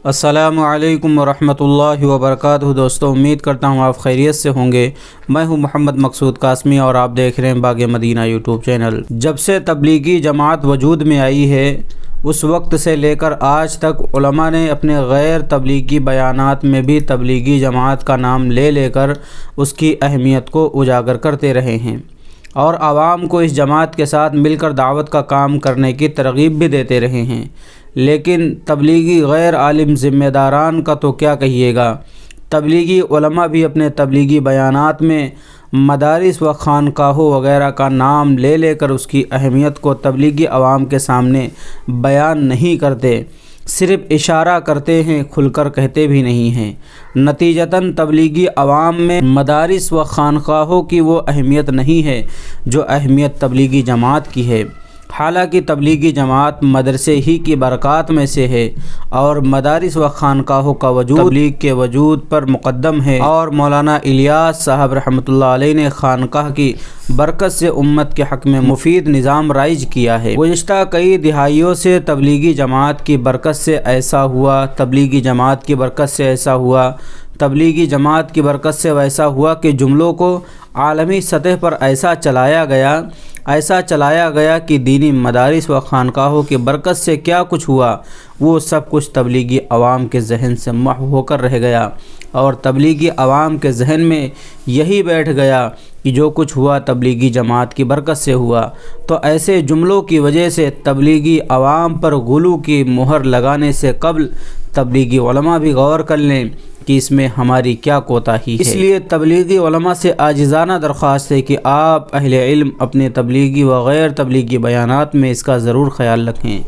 السلام علیکم ورحمۃ اللہ وبرکاتہ۔ دوستو، امید کرتا ہوں آپ خیریت سے ہوں گے۔ میں ہوں محمد مقصود قاسمی اور آپ دیکھ رہے ہیں باغ مدینہ یوٹیوب چینل۔ جب سے تبلیغی جماعت وجود میں آئی ہے اس وقت سے لے کر آج تک علماء نے اپنے غیر تبلیغی بیانات میں بھی تبلیغی جماعت کا نام لے کر اس کی اہمیت کو اجاگر کرتے رہے ہیں اور عوام کو اس جماعت کے ساتھ مل کر دعوت کا کام کرنے کی ترغیب بھی دیتے رہے ہیں۔ لیکن تبلیغی غیر عالم ذمہ داران کا تو کیا کہیے گا۔ تبلیغی علماء بھی اپنے تبلیغی بیانات میں مدارس و خانقاہوں وغیرہ کا نام لے کر اس کی اہمیت کو تبلیغی عوام کے سامنے بیان نہیں کرتے، صرف اشارہ کرتے ہیں، کھل کر کہتے بھی نہیں ہیں۔ نتیجتاً تبلیغی عوام میں مدارس و خانقاہوں کی وہ اہمیت نہیں ہے جو اہمیت تبلیغی جماعت کی ہے۔ حالانکہ تبلیغی جماعت مدرسے ہی کی برکات میں سے ہے اور مدارس و خانقاہوں کا وجود تبلیغ کے وجود پر مقدم ہے، اور مولانا الیاس صاحب رحمۃ اللہ علیہ نے خانقاہ کی برکت سے امت کے حق میں مفید نظام رائج کیا ہے۔ گزشتہ کئی دہائیوں سے تبلیغی جماعت کی برکت سے ایسا ہوا، تبلیغی جماعت کی برکت سے ایسا ہوا، تبلیغی جماعت کی برکت سے ویسا ہوا کہ جملوں کو عالمی سطح پر ایسا چلایا گیا کہ دینی مدارس و خانقاہوں کی برکت سے کیا کچھ ہوا وہ سب کچھ تبلیغی عوام کے ذہن سے محو ہو کر رہ گیا، اور تبلیغی عوام کے ذہن میں یہی بیٹھ گیا کہ جو کچھ ہوا تبلیغی جماعت کی برکت سے ہوا۔ تو ایسے جملوں کی وجہ سے تبلیغی عوام پر غلو کی مہر لگانے سے قبل تبلیغی علماء بھی غور کر لیں کہ اس میں ہماری کیا کوتاہی ہے۔ اس لیے تبلیغی علماء سے عاجزانہ درخواست ہے کہ آپ اہل علم اپنے تبلیغی و غیر تبلیغی بیانات میں اس کا ضرور خیال رکھیں۔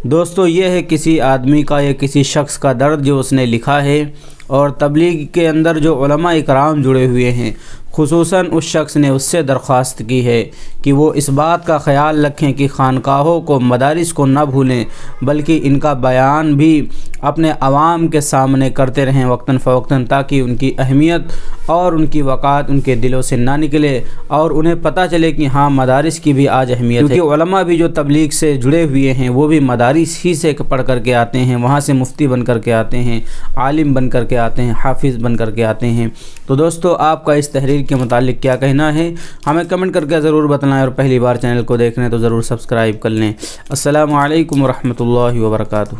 دوستو، یہ ہے کسی آدمی کا یا کسی شخص کا درد جو اس نے لکھا ہے، اور تبلیغ کے اندر جو علماء اکرام جڑے ہوئے ہیں، خصوصاً اس شخص نے اس سے درخواست کی ہے کہ وہ اس بات کا خیال رکھیں کہ خانقاہوں کو، مدارس کو نہ بھولیں، بلکہ ان کا بیان بھی اپنے عوام کے سامنے کرتے رہیں وقتاً فوقتاً، تاکہ ان کی اہمیت اور ان کی وقعت ان کے دلوں سے نہ نکلے اور انہیں پتہ چلے کہ ہاں مدارس کی بھی آج اہمیت ہے۔ کیونکہ علماء بھی جو تبلیغ سے جڑے ہوئے ہیں وہ بھی مدارس ہی سے پڑھ کر کے آتے ہیں، وہاں سے مفتی بن کر کے آتے ہیں، عالم بن کر کے آتے ہیں، حافظ بن کر کے آتے ہیں۔ تو دوستو، آپ کا اس تحریر کے متعلق کیا کہنا ہے ہمیں کمنٹ کر کے ضرور بتلائیں، اور پہلی بار چینل کو دیکھ رہے ہیں تو ضرور سبسکرائب کر لیں۔ السلام علیکم ورحمۃ اللہ وبرکاتہ۔